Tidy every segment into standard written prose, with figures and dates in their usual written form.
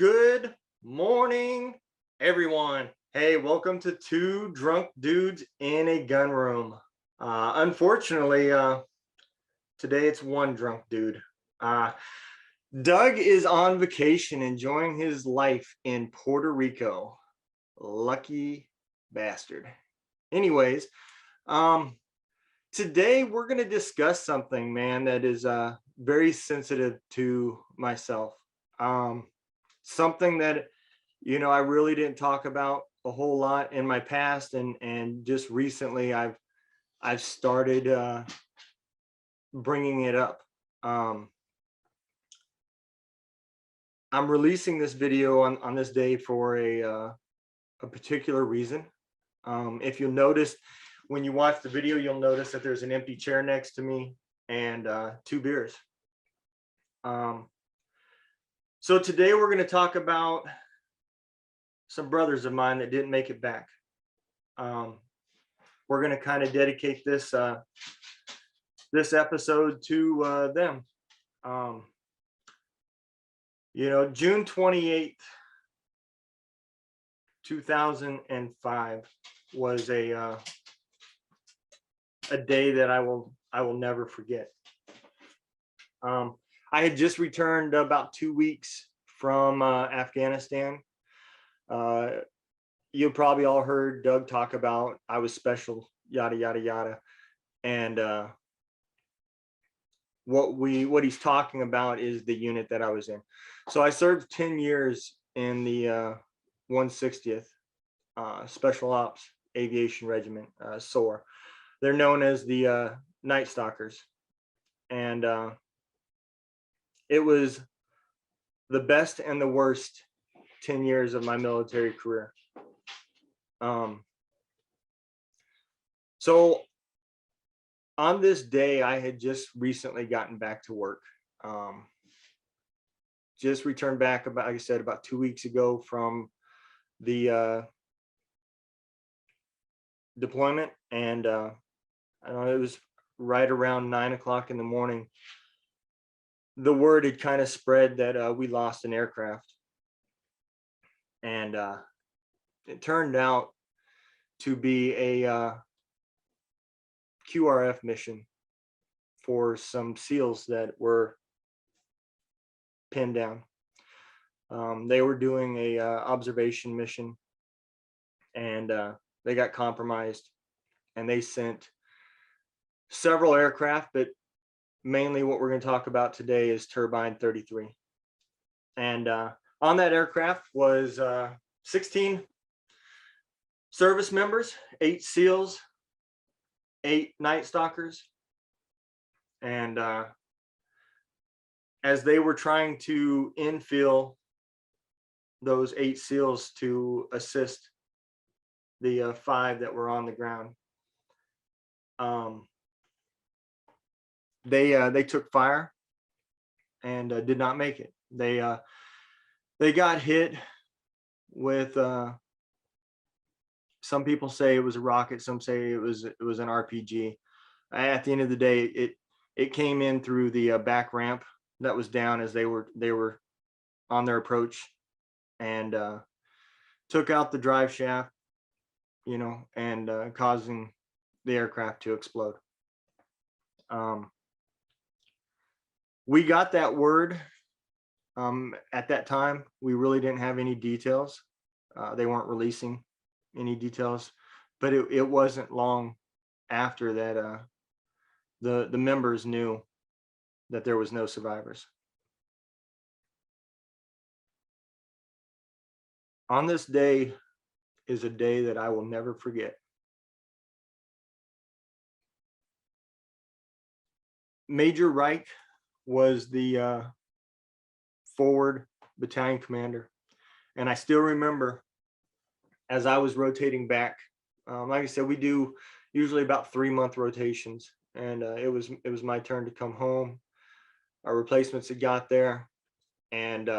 Good morning, everyone. Hey, welcome to Two Drunk Dudes in a Gun Room. Unfortunately, today it's one drunk dude. Uh, Doug is on vacation enjoying his life in Puerto Rico. Lucky bastard. Anyways, um, today we're going to discuss something, man, that is very sensitive to myself. Um, Something that I really didn't talk about a whole lot in my past, and just recently I've started bringing it up. Um, I'm releasing this video on this day for a particular reason. If you'll notice, when you watch the video, you'll notice that there's an empty chair next to me and two beers. So today we're going to talk about some brothers of mine that didn't make it back. We're going to kind of dedicate this episode to them. June 28th, 2005 was a day that I will never forget. I had just returned about 2 weeks from Afghanistan. You probably all heard Doug talk about I was special, yada yada yada, and what he's talking about is the unit that I was in. So I served 10 years in the 160th Special Ops Aviation Regiment, SOAR. They're known as the Night Stalkers, and it was the best and the worst 10 years of my military career. So on this day, I had just recently gotten back to work. Just returned back about, like I said, about 2 weeks ago from the deployment, and I don't know, it was right around 9 o'clock in the morning. The word had kind of spread that we lost an aircraft, and it turned out to be a QRF mission for some SEALs that were pinned down. They were doing a observation mission, and they got compromised, and they sent several aircraft, but mainly what we're going to talk about today is Turbine 33. And on that aircraft was 16 service members, 8 SEALs, 8 Night Stalkers. And as they were trying to infill those 8 SEALs to assist the 5 that were on the ground, they took fire and did not make it. They got hit with some people say it was a rocket, some say it was an RPG. At the end of the day, it came in through the back ramp that was down as they were on their approach, and took out the drive shaft, and causing the aircraft to explode. We got that word. At that time, we really didn't have any details. They weren't releasing any details, but it wasn't long after that the members knew that there was no survivors. On this day is a day that I will never forget. Major Reich was the forward battalion commander, and I still remember as I was rotating back. Like I said, we do usually about 3-month rotations, and it was my turn to come home. Our replacements had got there, and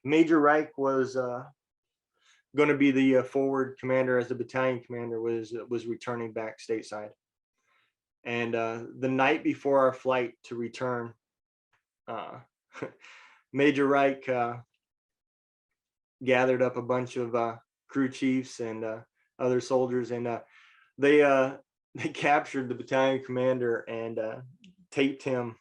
Major Reich was going to be the forward commander, as the battalion commander was returning back stateside. And the night before our flight to return, Major Reich gathered up a bunch of crew chiefs and other soldiers, and they they captured the battalion commander and taped him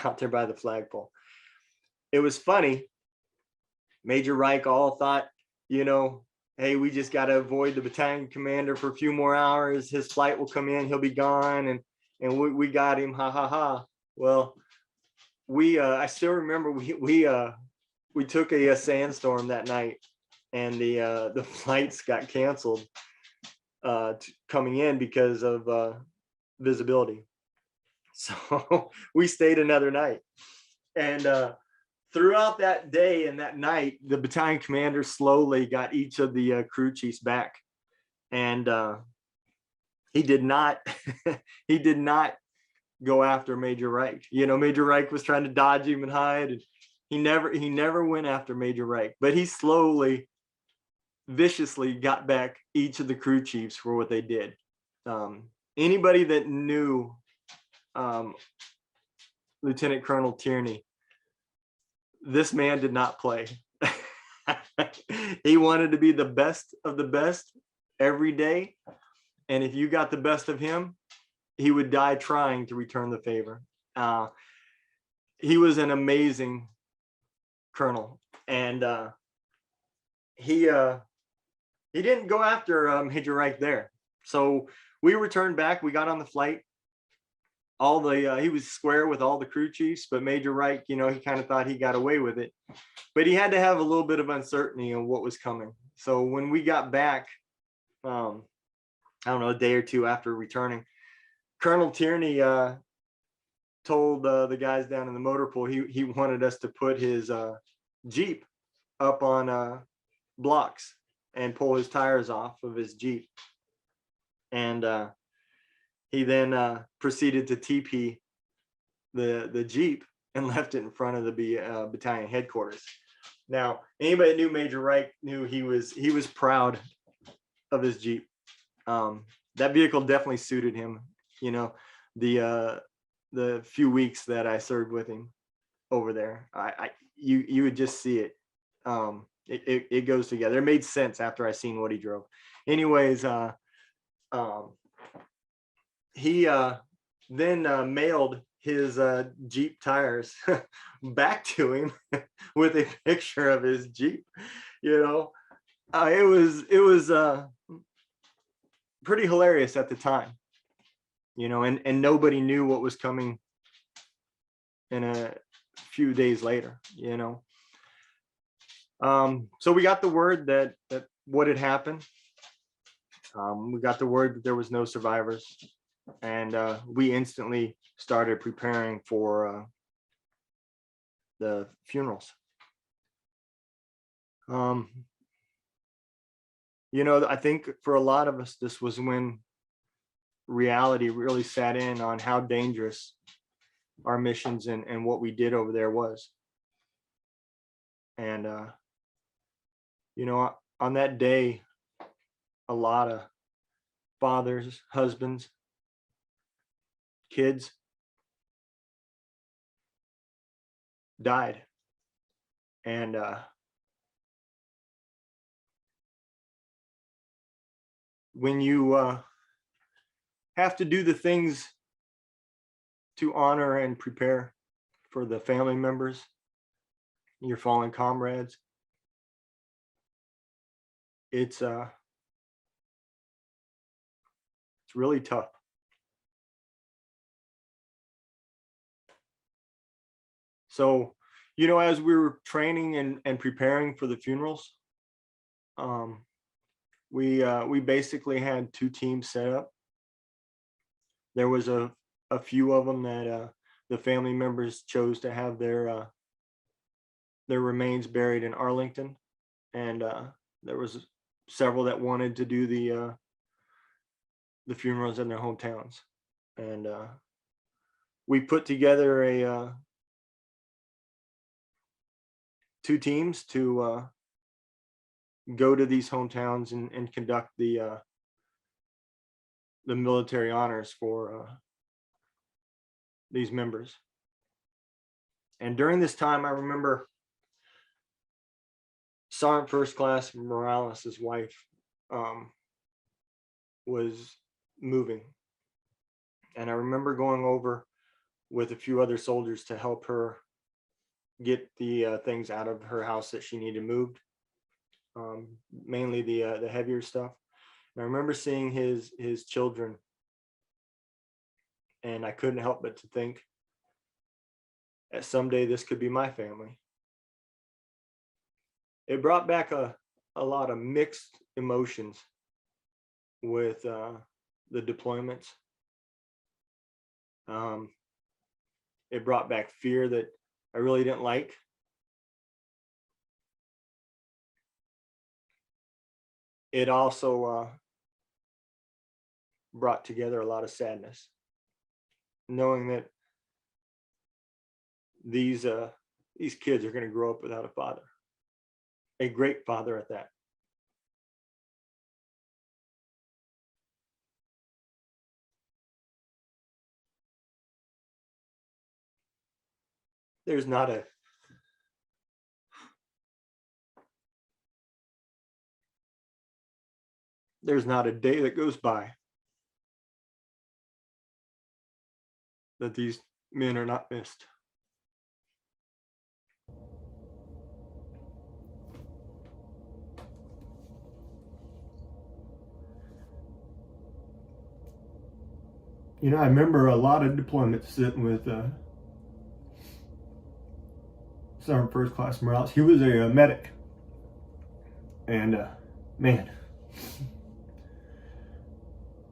out there by the flagpole. It was funny. Major Reich all thought, you know, hey, we just got to avoid the battalion commander for a few more hours. His flight will come in, he'll be gone, and we got him, ha ha ha. Well, I still remember we took a sandstorm that night, and the flights got canceled coming in because of visibility. So we stayed another night, and throughout that day and that night, the battalion commander slowly got each of the crew chiefs back, and he did not he did not go after Major Reich. You know, Major Reich was trying to dodge him and hide, and he never went after Major Reich, but he slowly, viciously got back each of the crew chiefs for what they did. Anybody that knew Lieutenant Colonel Tierney, this man did not play. He wanted to be the best of the best every day, and if you got the best of him, he would die trying to return the favor. He was an amazing colonel, and he didn't go after Major Reich there. So we returned back. We got on the flight. All the he was square with all the crew chiefs, but Major Reich, you know, he kind of thought he got away with it, but he had to have a little bit of uncertainty on what was coming. So when we got back, I don't know, a day or two after returning, Colonel Tierney told the guys down in the motor pool he wanted us to put his Jeep up on blocks and pull his tires off of his Jeep. And he then proceeded to TP the Jeep and left it in front of the battalion headquarters. Now, anybody that knew Major Reich knew he was proud of his Jeep. That vehicle definitely suited him. You know, the few weeks that I served with him over there, you would just see it. It goes together. It made sense after I seen what he drove. Anyways, he then mailed his Jeep tires back to him with a picture of his Jeep. You know, it was pretty hilarious at the time. You know, and nobody knew what was coming in a few days later. You know. So we got the word that what had happened. We got the word that there was no survivors, and we instantly started preparing for the funerals. You know, I think for a lot of us, this was when reality really sat in on how dangerous our missions and what we did over there was. And you know, on that day, a lot of fathers, husbands, kids died. And when you have to do the things to honor and prepare for the family members, your fallen comrades, it's really tough. So, you know, as we were training and preparing for the funerals, we basically had two teams set up. There was a few of them that the family members chose to have their remains buried in Arlington, and there was several that wanted to do the funerals in their hometowns. And we put together a two teams to go to these hometowns and conduct the military honors for these members. And during this time, I remember Sergeant First Class Morales' wife was moving. And I remember going over with a few other soldiers to help her get the things out of her house that she needed moved, mainly the heavier stuff. And I remember seeing his children, and I couldn't help but to think that someday this could be my family. It brought back a lot of mixed emotions with the deployments. It brought back fear that I really didn't like. It also brought together a lot of sadness, knowing that these kids are going to grow up without a father, a great father at that. There's not a day that goes by that these men are not missed. You know, I remember a lot of deployments sitting with Sergeant First Class Morales. He was a medic. And man,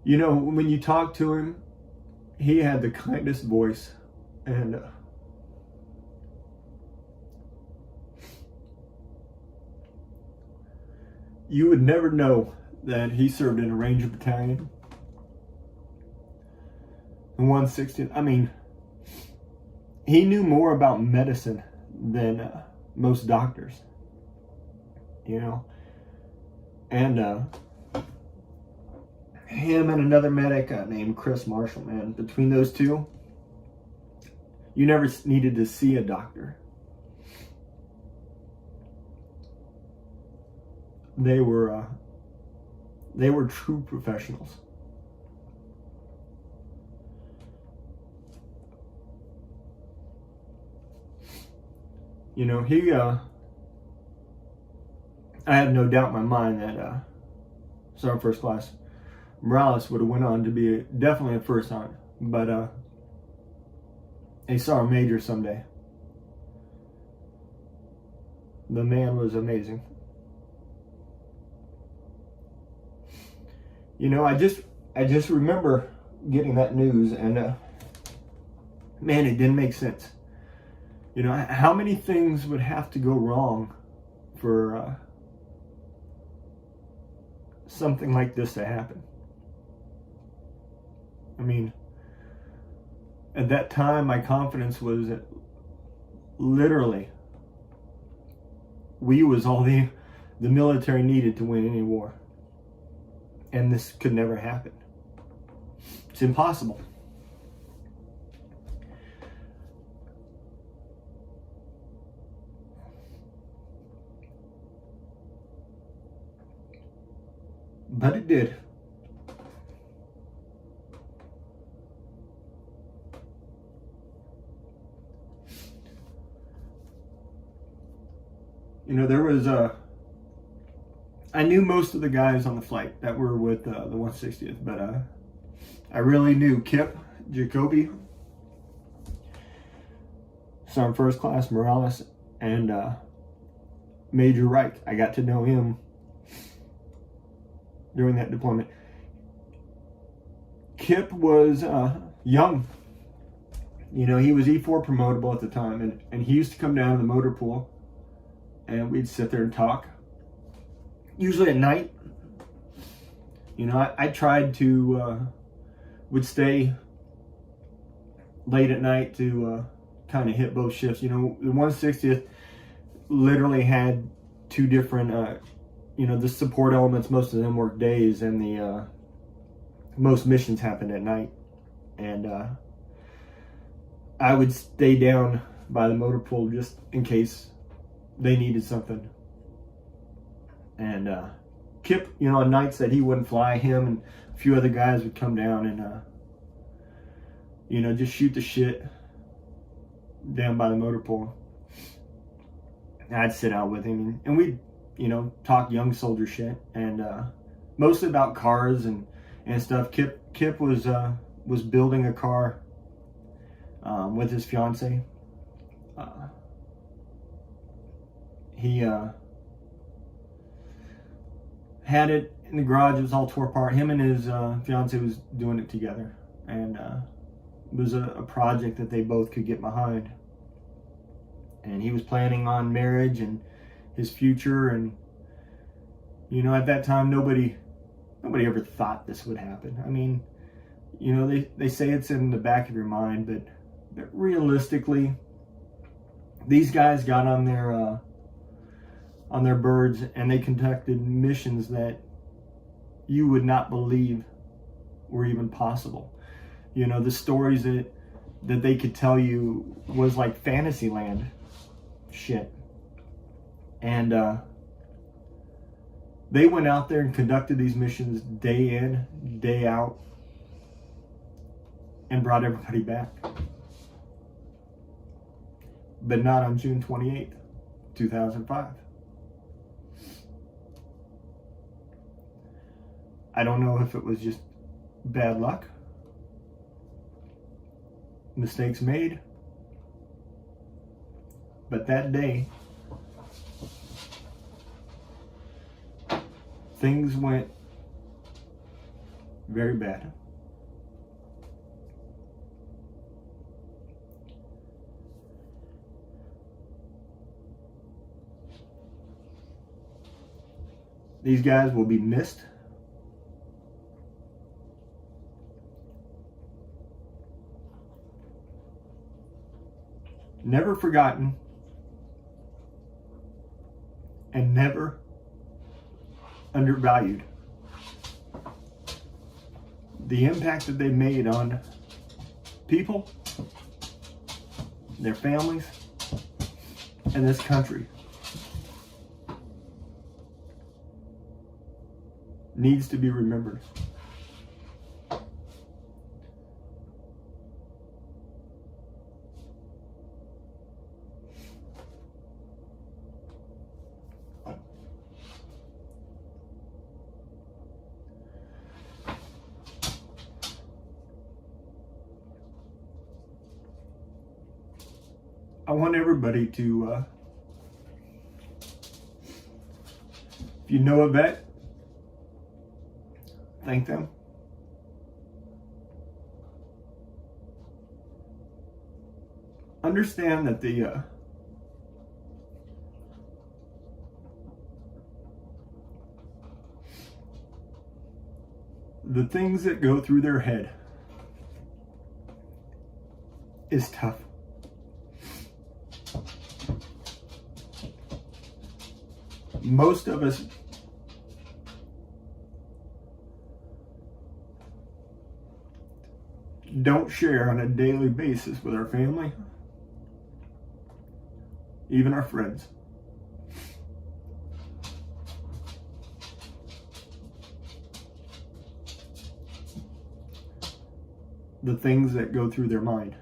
you know, when you talk to him, he had the kindest voice, and you would never know that he served in a Ranger battalion. The 160th, I mean, he knew more about medicine than most doctors, you know. And him and another medic named Chris Marshall, man, between those two, you never needed to see a doctor. They were true professionals. You know, I have no doubt in my mind that Sergeant First Class Morales would have went on to be definitely a first sergeant, but a sergeant major someday. The man was amazing. You know, I just remember getting that news, and man, it didn't make sense. You know, how many things would have to go wrong for something like this to happen? I mean, at that time, my confidence was that literally we was all the military needed to win any war. And this could never happen. It's impossible. But it did. You know, there was I knew most of the guys on the flight that were with the 160th, but I really knew Kip, Jacoby, Sergeant First Class Morales, and Major Wright. I got to know him during that deployment. Kip was young. You know, he was E4 promotable at the time, and he used to come down to the motor pool, and we'd sit there and talk. Usually at night. You know, I tried to would stay late at night to kind of hit both shifts. You know, the 160th literally had two different you know, the support elements. Most of them work days, and the most missions happened at night. And I would stay down by the motor pool just in case they needed something. And Kip, on nights that he wouldn't fly, him and a few other guys would come down and just shoot the shit down by the motor pool. I'd sit out with him, and we'd talk young soldier shit, and mostly about cars and stuff. Kip was building a car with his fiance. He had it in the garage. It was all tore apart. Him and his fiance was doing it together, and it was a project that they both could get behind. And he was planning on marriage and his future, and at that time nobody ever thought this would happen. I mean, they say it's in the back of your mind, but realistically, these guys got on their birds, and they conducted missions that you would not believe were even possible. The stories that they could tell you was like Fantasyland shit. And they went out there and conducted these missions day in, day out, and brought everybody back. But not on June 28th, 2005. I don't know if it was just bad luck, mistakes made, but that day, things went very bad. These guys will be missed. Never forgotten, and never undervalued. The impact that they made on people, their families, and this country needs to be remembered. I want everybody to, if you know a vet, thank them. Understand that the things that go through their head is tough. Most of us don't share on a daily basis with our family, even our friends. The things that go through their mind.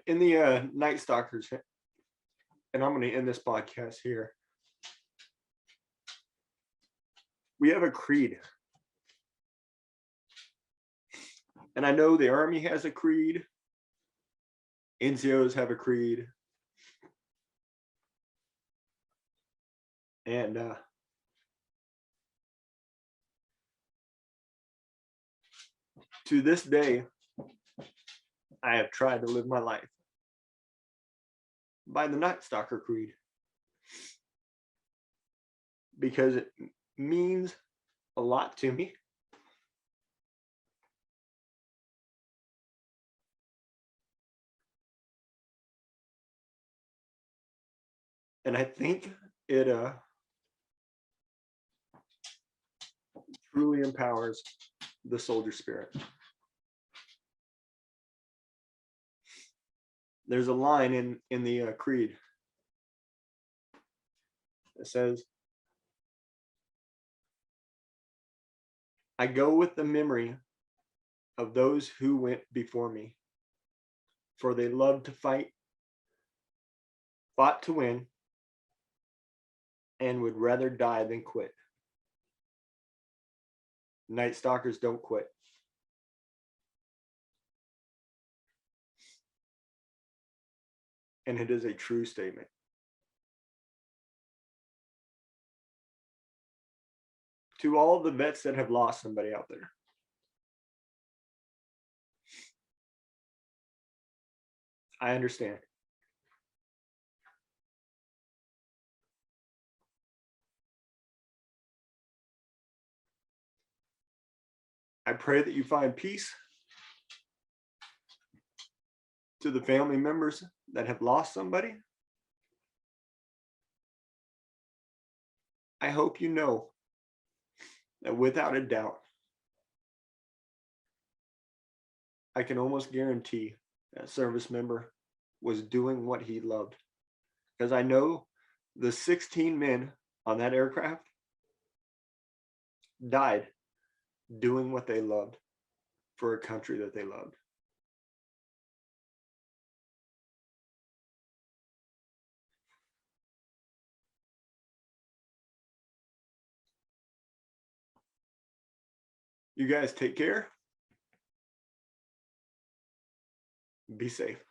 In the Night Stalkers, and I'm going to end this podcast here, we have a creed. And I know the Army has a creed. NCOs have a creed. And to this day, I have tried to live my life by the Night Stalker creed, because it means a lot to me. And I think it truly empowers the soldier spirit. There's a line in the creed that says, I go with the memory of those who went before me, for they loved to fight, fought to win, and would rather die than quit. Night Stalkers don't quit. And it is a true statement. To all the vets that have lost somebody out there, I understand. I pray that you find peace. To the family members that have lost somebody, I hope you know that without a doubt, I can almost guarantee that service member was doing what he loved. Because I know the 16 men on that aircraft died doing what they loved for a country that they loved. You guys take care. Be safe.